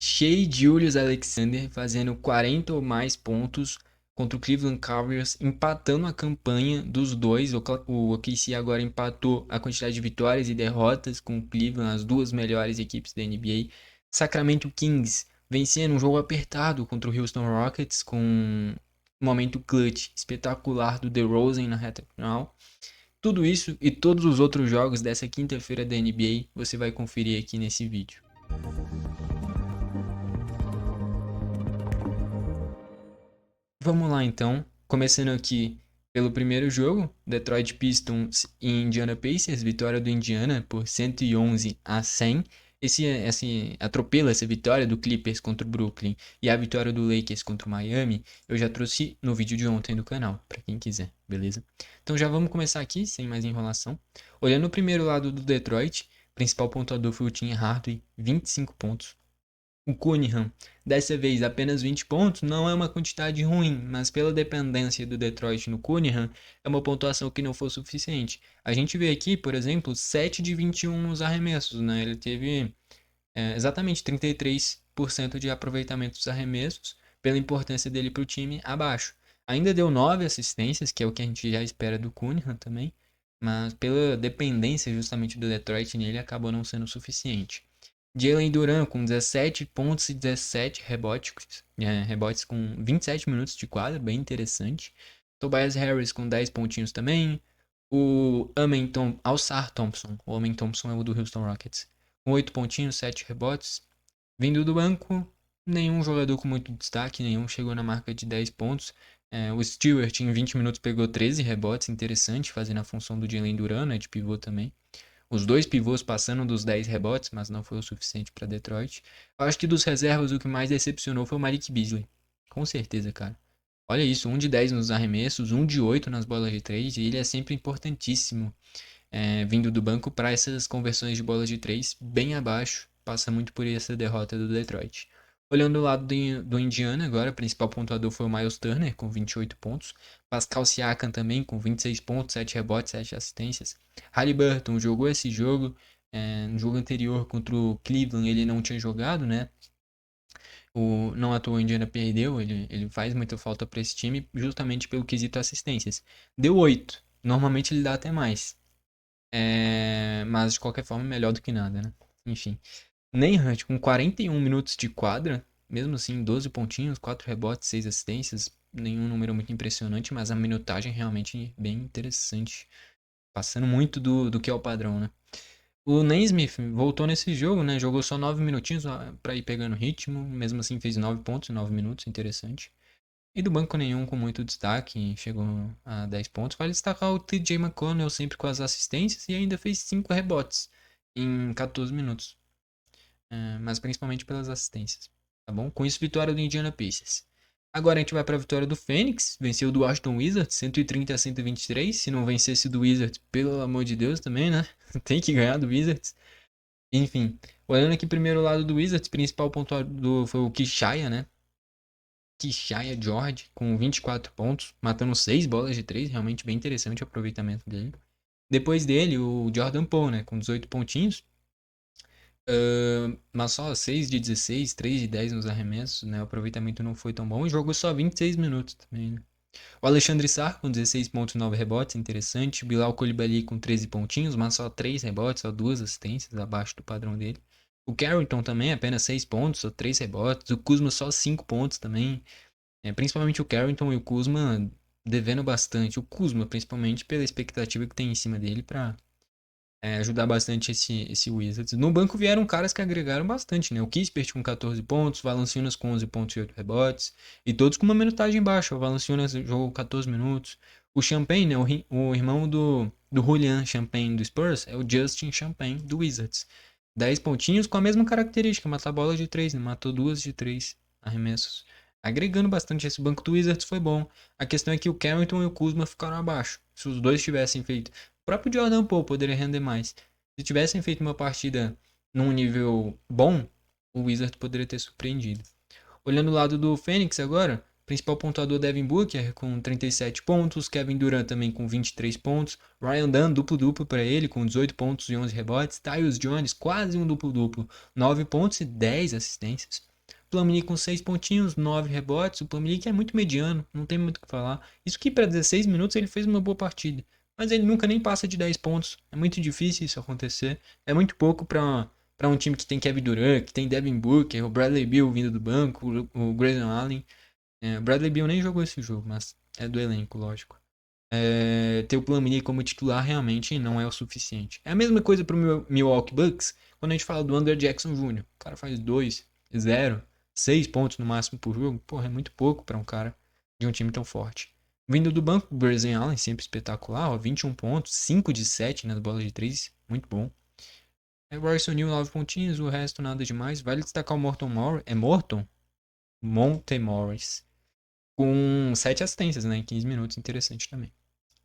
Shai Gilgeous-Alexander fazendo 40 ou mais pontos contra o Cleveland Cavaliers, empatando a campanha dos dois. O OKC agora empatou a quantidade de vitórias e derrotas com o Cleveland, as duas melhores equipes da NBA. Sacramento Kings vencendo um jogo apertado contra o Houston Rockets com um momento clutch espetacular do DeRozan na reta final. Tudo isso e todos os outros jogos dessa quinta-feira da NBA você vai conferir aqui nesse vídeo. Vamos lá então, começando aqui pelo primeiro jogo, Detroit Pistons e Indiana Pacers, vitória do Indiana por 111-100. Esse atropelo, essa vitória do Clippers contra o Brooklyn e a vitória do Lakers contra o Miami, eu já trouxe no vídeo de ontem do canal, para quem quiser, beleza? Então já vamos começar aqui, sem mais enrolação. Olhando o primeiro lado do Detroit, o principal pontuador foi o Tim Hardaway, 25 pontos. O Cunningham, dessa vez apenas 20 pontos, não é uma quantidade ruim, mas pela dependência do Detroit no Cunningham, é uma pontuação que não foi suficiente. A gente vê aqui, por exemplo, 7 de 21 nos arremessos, né? Ele teve exatamente 33% de aproveitamento dos arremessos, pela importância dele para o time abaixo. Ainda deu 9 assistências, que é o que a gente já espera do Cunningham também, mas pela dependência justamente do Detroit nele, acabou não sendo suficiente. Jalen Duran com 17 pontos e 17 rebotes com 27 minutos de quadra, bem interessante. Tobias Harris com 10 pontinhos também. O Ausar Thompson, o Amen Thompson é o do Houston Rockets, com 8 pontinhos, 7 rebotes. Vindo do banco, nenhum jogador com muito destaque, nenhum chegou na marca de 10 pontos. O Stewart em 20 minutos pegou 13 rebotes, interessante, fazendo a função do Jalen Duran, né, de pivô também. Os dois pivôs passando dos 10 rebotes, mas não foi o suficiente para Detroit. Eu acho que dos reservas o que mais decepcionou foi o Malik Beasley. Com certeza, cara. Olha isso, 1 de 10 nos arremessos, 1 de 8 nas bolas de 3, e ele é sempre importantíssimo vindo do banco para essas conversões de bolas de 3 bem abaixo. Passa muito por essa derrota do Detroit. Olhando o lado do Indiana agora, o principal pontuador foi o Miles Turner, com 28 pontos. Pascal Siakam também, com 26 pontos, 7 rebotes, 7 assistências. Haliburton jogou esse jogo. No jogo anterior contra o Cleveland ele não tinha jogado, né? Não à toa o Indiana perdeu, ele faz muita falta para esse time, justamente pelo quesito assistências. Deu 8, normalmente ele dá até mais. Mas de qualquer forma, melhor do que nada, né? Enfim. Neinhardt com 41 minutos de quadra, mesmo assim, 12 pontinhos, 4 rebotes, 6 assistências. Nenhum número muito impressionante, mas a minutagem realmente bem interessante. Passando muito do que é o padrão, né? O Naismith voltou nesse jogo, né? Jogou só 9 minutinhos para ir pegando ritmo. Mesmo assim, fez 9 pontos em 9 minutos, interessante. E do banco nenhum com muito destaque, chegou a 10 pontos. Vale destacar o TJ McConnell sempre com as assistências e ainda fez 5 rebotes em 14 minutos. Mas principalmente pelas assistências, tá bom? Com isso, vitória do Indiana Pacers. Agora a gente vai para a vitória do Phoenix, venceu do Washington Wizards, 130-123. Se não vencesse do Wizards, pelo amor de Deus também, né? Tem que ganhar do Wizards. Enfim, olhando aqui primeiro lado do Wizards, principal pontuador foi o Kishaya, né? Kishaya George, com 24 pontos, matando 6 bolas de 3, realmente bem interessante o aproveitamento dele. Depois dele, o Jordan Poole, né, com 18 pontinhos, mas só 6 de 16, 3 de 10 nos arremessos, né, o aproveitamento não foi tão bom e jogou só 26 minutos também, né. O Alexandre Sarr com 16 pontos e 9 rebotes, interessante. Bilal Coulibaly com 13 pontinhos, mas só 3 rebotes, só 2 assistências, abaixo do padrão dele. O Carrington também, apenas 6 pontos, só 3 rebotes. O Kuzma só 5 pontos também. Principalmente o Carrington e o Kuzma devendo bastante. O Kuzma, principalmente, pela expectativa que tem em cima dele para ajudar bastante esse Wizards. No banco vieram caras que agregaram bastante, né? O Kispert com 14 pontos, Valanciunas com 11 pontos e 8 rebotes, e todos com uma minutagem baixa. O Valanciunas jogou 14 minutos. O Champagne, né? O irmão do Julian Champagne do Spurs, é o Justin Champagne do Wizards. 10 pontinhos com a mesma característica, matar bola de 3, né? Matou 2 de 3 arremessos. Agregando bastante esse banco do Wizards foi bom. A questão é que o Carrington e o Kuzma ficaram abaixo. Se os dois tivessem feito próprio Jordan Poole poderia render mais. Se tivessem feito uma partida num nível bom, o Wizards poderia ter surpreendido. Olhando o lado do Phoenix agora, principal pontuador Devin Booker com 37 pontos, Kevin Durant também com 23 pontos, Ryan Dunn duplo-duplo para ele com 18 pontos e 11 rebotes, Tyus Jones quase um duplo-duplo, 9 pontos e 10 assistências. Plumlee com 6 pontinhos, 9 rebotes. O Plumlee que é muito mediano, não tem muito o que falar. Isso que para 16 minutos ele fez uma boa partida. Mas ele nunca nem passa de 10 pontos. É muito difícil isso acontecer. É muito pouco para um time que tem Kevin Durant, que tem Devin Booker, o Bradley Beal vindo do banco, o Grayson Allen. O Bradley Beal nem jogou esse jogo, mas é do elenco, lógico. Ter o Plumlee como titular realmente não é o suficiente. É a mesma coisa pro Milwaukee Bucks quando a gente fala do Andrew Jackson Jr. O cara faz 2, 0, 6 pontos no máximo por jogo. Porra, é muito pouco para um cara de um time tão forte. Vindo do banco, o Grayson Allen, sempre espetacular, ó, 21 pontos, 5 de 7 nas bolas de 3, muito bom. Royce O'Neal, 9 pontinhos, o resto nada demais. Vale destacar o Morton Morris, Morton? Monte Morris, com 7 assistências, né, em 15 minutos, interessante também.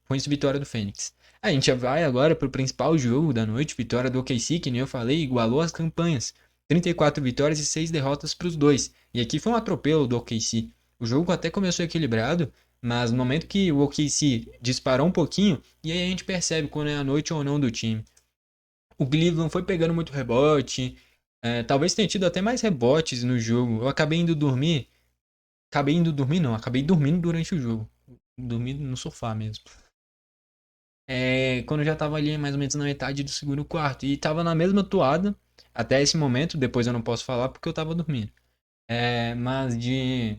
Com isso, vitória do Fênix. A gente já vai agora pro principal jogo da noite, vitória do OKC, que nem eu falei, igualou as campanhas. 34 vitórias e 6 derrotas para os dois. E aqui foi um atropelo do OKC. O jogo até começou equilibrado, mas no momento que o OKC disparou um pouquinho, e aí a gente percebe quando é a noite ou não do time. O Cleveland foi pegando muito rebote, talvez tenha tido até mais rebotes no jogo. Eu acabei indo dormir. Acabei indo dormir, não, acabei dormindo durante o jogo. Dormindo no sofá mesmo. Quando eu já tava ali mais ou menos na metade do segundo quarto. E tava na mesma toada até esse momento. Depois eu não posso falar porque eu tava dormindo. Mas de.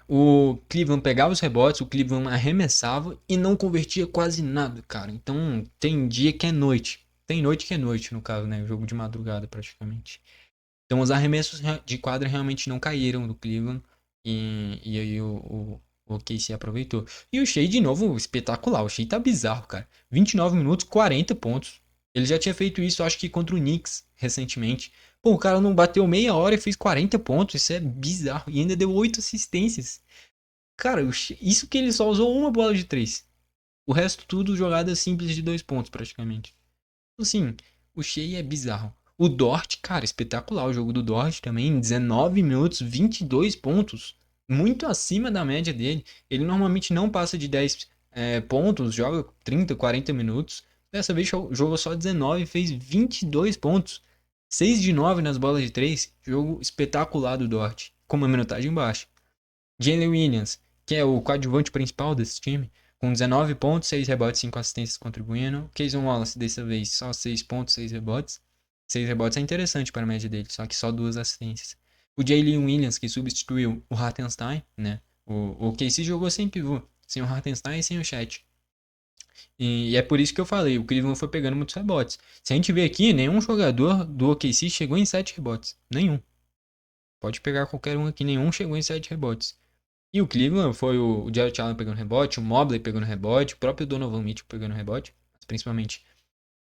O Cleveland pegava os rebotes, o Cleveland arremessava e não convertia quase nada, cara. Então tem dia que é noite. Tem noite que é noite, no caso, né? Jogo de madrugada praticamente. Então os arremessos de quadra realmente não caíram do Cleveland. E aí o OKC aproveitou. E o Shea, de novo, espetacular. O Shea tá bizarro, cara. 29 minutos, 40 pontos. Ele já tinha feito isso, acho que contra o Knicks, recentemente. Pô, o cara não bateu meia hora e fez 40 pontos. Isso é bizarro. E ainda deu 8 assistências. Cara, isso que ele só usou uma bola de 3. O resto tudo jogadas simples de 2 pontos, praticamente. Assim, o Shea é bizarro. O Dort, cara, espetacular o jogo do Dort também. 19 minutos, 22 pontos. Muito acima da média dele. Ele normalmente não passa de 10 pontos, joga 30, 40 minutos. Dessa vez jogou só 19 e fez 22 pontos. 6 de 9 nas bolas de 3. Jogo espetacular do Dort, com uma minutagem baixa. Jalen Williams, que é o coadjuvante principal desse time, com 19 pontos, 6 rebotes, 5 assistências contribuindo. Kayson Wallace, dessa vez, só 6 pontos, 6 rebotes. 6 rebotes é interessante para a média dele, só que só 2 assistências. O Jalen Williams, que substituiu o Hartenstein, né? O KC jogou sem pivô, sem o Hartenstein e sem o Chet. E é por isso que eu falei, o Cleveland foi pegando muitos rebotes. Se a gente ver aqui, nenhum jogador do OKC chegou em 7 rebotes. Nenhum. Pode pegar qualquer um aqui, nenhum chegou em 7 rebotes. E o Cleveland foi o Jarrett Allen pegando rebote, o Mobley pegando rebote, o próprio Donovan Mitchell pegando rebote, principalmente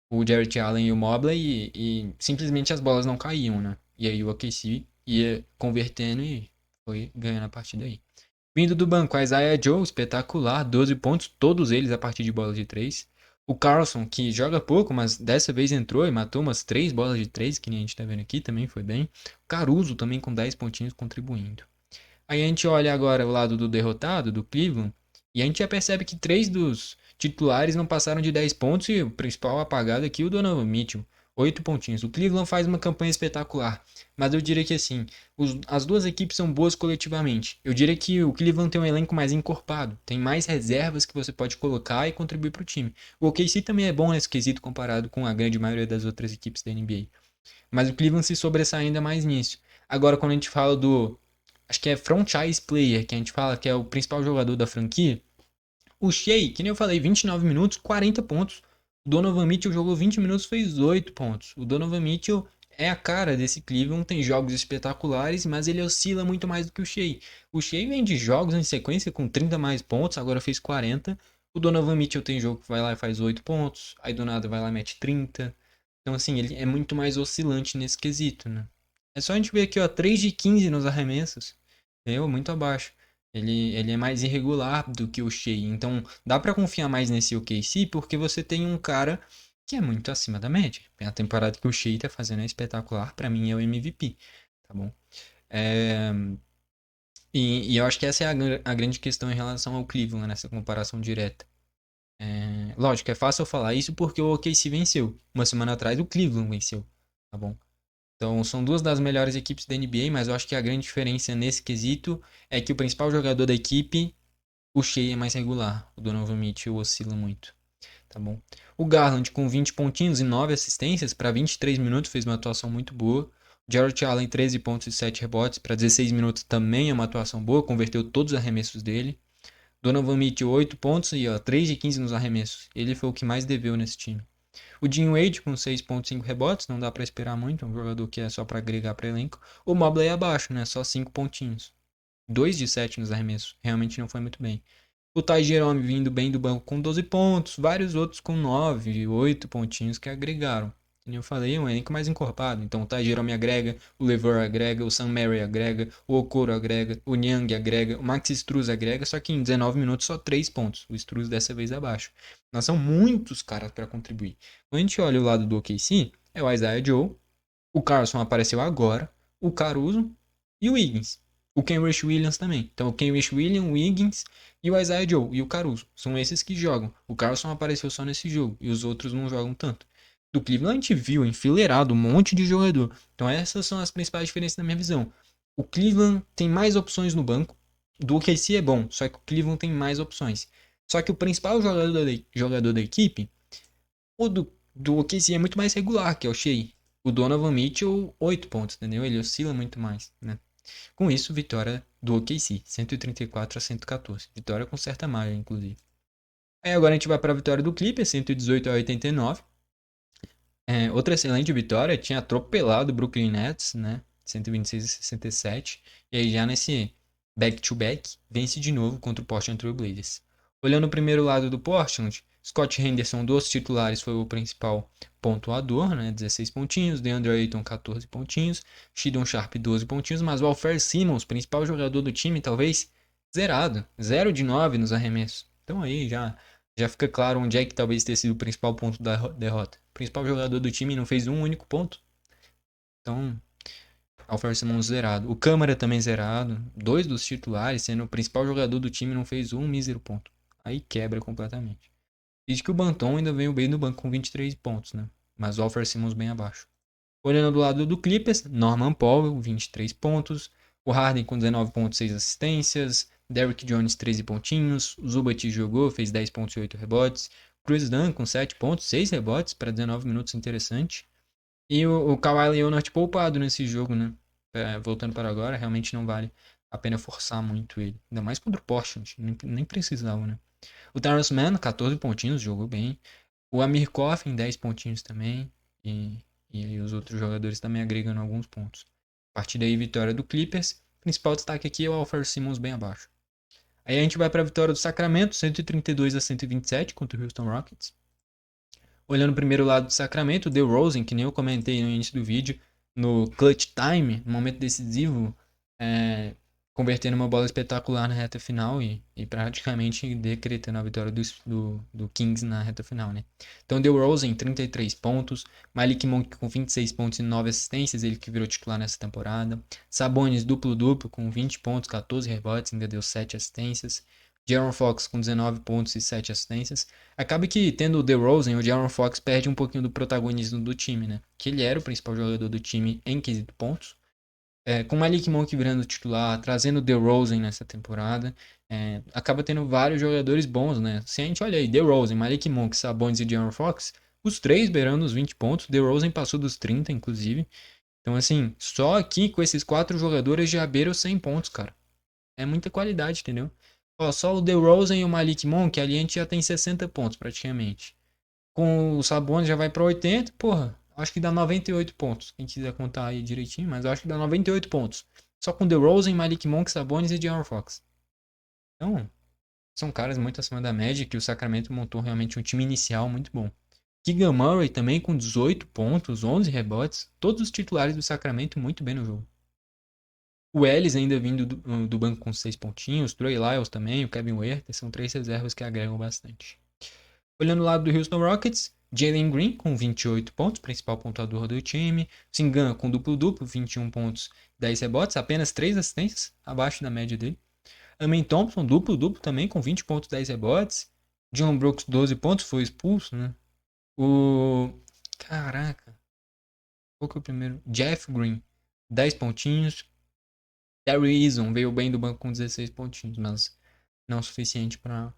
o Jarrett Allen e o Mobley, e simplesmente as bolas não caíam, né? E aí o OKC ia convertendo e foi ganhando a partida aí. Vindo do banco, a Isaiah Joe, espetacular, 12 pontos, todos eles a partir de bolas de 3. O Carlson, que joga pouco, mas dessa vez entrou e matou umas 3 bolas de 3, que nem a gente tá vendo aqui, também foi bem. O Caruso também com 10 pontinhos contribuindo. Aí a gente olha agora o lado do derrotado, do Cleveland, e a gente já percebe que 3 dos titulares não passaram de 10 pontos e o principal apagado aqui, o Donovan Mitchell, 8 pontinhos. O Cleveland faz uma campanha espetacular, mas eu diria que assim, as duas equipes são boas coletivamente. Eu diria que o Cleveland tem um elenco mais encorpado, tem mais reservas que você pode colocar e contribuir para o time. O OKC também é bom nesse quesito comparado com a grande maioria das outras equipes da NBA. Mas o Cleveland se sobressai ainda mais nisso. Agora, quando a gente fala do, acho que é franchise player, que a gente fala que é o principal jogador da franquia. O Shea, que nem eu falei, 29 minutos, 40 pontos. O Donovan Mitchell jogou 20 minutos, fez 8 pontos. O Donovan Mitchell é a cara desse Cleveland, tem jogos espetaculares, mas ele oscila muito mais do que o Shea. O Shea vem de jogos em sequência com 30 mais pontos, agora fez 40. O Donovan Mitchell tem jogo que vai lá e faz 8 pontos, aí do nada vai lá e mete 30. Então, assim, ele é muito mais oscilante nesse quesito, né? É só a gente ver aqui, ó, 3 de 15 nos arremessos. Entendeu? Muito abaixo. Ele é mais irregular do que o Shea. Então, dá pra confiar mais nesse OKC porque você tem um cara que é muito acima da média. A temporada que o Shea tá fazendo é espetacular. Pra mim é o MVP. Tá bom? É... E eu acho que essa é a grande questão em relação ao Cleveland, nessa comparação direta. Lógico, é fácil eu falar isso porque o OKC venceu. Uma semana atrás o Cleveland venceu. Tá bom? Então, são duas das melhores equipes da NBA, mas eu acho que a grande diferença nesse quesito é que o principal jogador da equipe, o Shea, é mais regular. O Donovan Mitchell oscila muito, tá bom? O Garland com 20 pontinhos e 9 assistências para 23 minutos fez uma atuação muito boa. O Jarrett Allen 13 pontos e 7 rebotes para 16 minutos também é uma atuação boa, converteu todos os arremessos dele. Donovan Mitchell 8 pontos e 3 de 15 nos arremessos. Ele foi o que mais deveu nesse time. O Dean Wade com 6,5 rebotes, não dá para esperar muito, é um jogador que é só para agregar para elenco. O Mobley abaixo, né? Só 5 pontinhos. 2 de 7 nos arremessos, realmente não foi muito bem. O Ty Jerome vindo bem do banco com 12 pontos, vários outros com 9, 8 pontinhos que agregaram. Como eu falei, é um elenco mais encorpado. Então o Ty Jerome agrega, o LeVar agrega, o Sam Mary agrega, o Okoro agrega, o Niang agrega, o Max Struz agrega, só que em 19 minutos só 3 pontos. O Struz dessa vez abaixo. Nós são muitos caras para contribuir. Quando a gente olha o lado do OKC, é o Isaiah Joe, o Carlson apareceu agora, o Caruso e o Wiggins. O Kenrich Williams também. Então o Kenrich Williams, o Wiggins e o Isaiah Joe e o Caruso. São esses que jogam. O Carlson apareceu só nesse jogo e os outros não jogam tanto. Do Cleveland a gente viu enfileirado um monte de jogador. Então essas são as principais diferenças na minha visão. O Cleveland tem mais opções no banco. Do OKC é bom, só que o Cleveland tem mais opções. Só que o principal jogador da equipe, o do OKC é muito mais regular, que é o Shea. O Donovan Mitchell, 8 pontos, entendeu? Ele oscila muito mais, né? Com isso, vitória do OKC, 134-114. Vitória com certa margem, inclusive. Aí agora a gente vai para a vitória do Clippers, 118-89. Outra excelente vitória, tinha atropelado o Brooklyn Nets, né? 126-67. E aí já nesse back-to-back, vence de novo contra o Portland Trail Blazers. Olhando o primeiro lado do Portland, Scott Henderson, dos titulares, foi o principal pontuador, né? 16 pontinhos. DeAndre Ayton, 14 pontinhos. Shedon Sharp, 12 pontinhos. Mas o Alfred Simmons, principal jogador do time, talvez zerado. 0 de 9 nos arremessos. Então aí já fica claro onde é que talvez tenha sido o principal ponto da derrota. O principal jogador do time não fez um único ponto. Então, Alfred Simmons zerado. O Câmara também zerado. 2 dos titulares, sendo o principal jogador do time, não fez um mísero ponto. Aí quebra completamente. E de que o Banton ainda veio bem no banco com 23 pontos, né? Mas o Alfred Simmons bem abaixo. Olhando do lado do Clippers, Norman Powell, 23 pontos. O Harden com 19 pontos, 6 assistências. Derrick Jones, 13 pontinhos. O Zubat jogou, fez 10 pontos e 8 rebotes. Chris Dunn com 7 pontos, 6 rebotes para 19 minutos, interessante. E o Kawhi Leonard poupado nesse jogo, né? Voltando para agora, realmente não vale a pena forçar muito ele. Ainda mais contra o Portland, nem precisava, né? O Terrence Mann, 14 pontinhos, jogou bem. O Amir Coffin, 10 pontinhos também. E os outros jogadores também agregando alguns pontos. A partir daí, vitória do Clippers. O principal destaque aqui é o Alfred Simmons bem abaixo. Aí a gente vai para a vitória do Sacramento, 132-127 contra o Houston Rockets. Olhando o primeiro lado do Sacramento, o DeRozan, que nem eu comentei no início do vídeo, no clutch time, no momento decisivo, convertendo uma bola espetacular na reta final e praticamente decretando a vitória do Kings na reta final, né? Então, DeRozan, 33 pontos, Malik Monk com 26 pontos e 9 assistências, ele que virou titular nessa temporada. Sabonis, duplo-duplo, com 20 pontos, 14 rebotes, ainda deu 7 assistências. De'Aaron Fox com 19 pontos e 7 assistências. Acaba que, tendo o DeRozan, o De'Aaron Fox perde um pouquinho do protagonismo do time, né? Que ele era o principal jogador do time em quesito pontos. Com o Malik Monk virando titular, trazendo o DeRozan nessa temporada, acaba tendo vários jogadores bons, né? Se a gente olha aí, DeRozan, Malik Monk, Sabonis e De'Aaron Fox, os três beirando os 20 pontos, DeRozan passou dos 30, inclusive. Então, assim, só aqui com esses 4 jogadores já beiram os 100 pontos, cara. É muita qualidade, entendeu? Ó, só o DeRozan e o Malik Monk, ali a gente já tem 60 pontos praticamente. Com o Sabonis já vai para 80, porra. Acho que dá 98 pontos. Quem quiser contar aí direitinho, mas eu acho que dá 98 pontos. Só com DeRozan, Malik Monk, Sabonis e De'Aaron Fox. Então, são caras muito acima da média que o Sacramento montou realmente um time inicial muito bom. Keegan Murray também com 18 pontos, 11 rebotes. Todos os titulares do Sacramento muito bem no jogo. O Ellis ainda vindo do banco com 6 pontinhos. Trey Lyles também, o Kevin Huerter. São 3 reservas que agregam bastante. Olhando o lado do Houston Rockets, Jalen Green com 28 pontos, principal pontuador do time. Singan com duplo-duplo, 21 pontos, 10 rebotes, apenas 3 assistências, abaixo da média dele. Amen Thompson, duplo-duplo também, com 20 pontos, 10 rebotes. John Brooks, 12 pontos, foi expulso, né? O... Caraca. Qual que é o primeiro? Jeff Green, 10 pontinhos. Terry Eason veio bem do banco com 16 pontinhos, mas não o suficiente para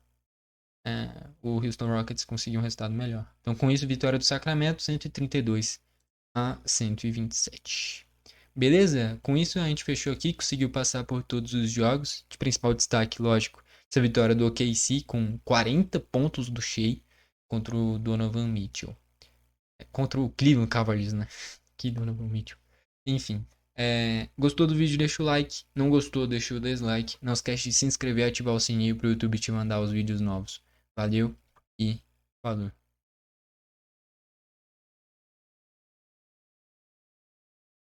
o Houston Rockets conseguir um resultado melhor. Então, com isso, vitória do Sacramento, 132-127. Beleza? Com isso, a gente fechou aqui, conseguiu passar por todos os jogos. De principal destaque, lógico, essa vitória do OKC com 40 pontos do Shea contra o Donovan Mitchell. Contra o Cleveland Cavaliers, né? Que Donovan Mitchell. Enfim. Gostou do vídeo, deixa o like. Não gostou, deixa o dislike. Não esquece de se inscrever e ativar o sininho para o YouTube te mandar os vídeos novos. Valeu e falou.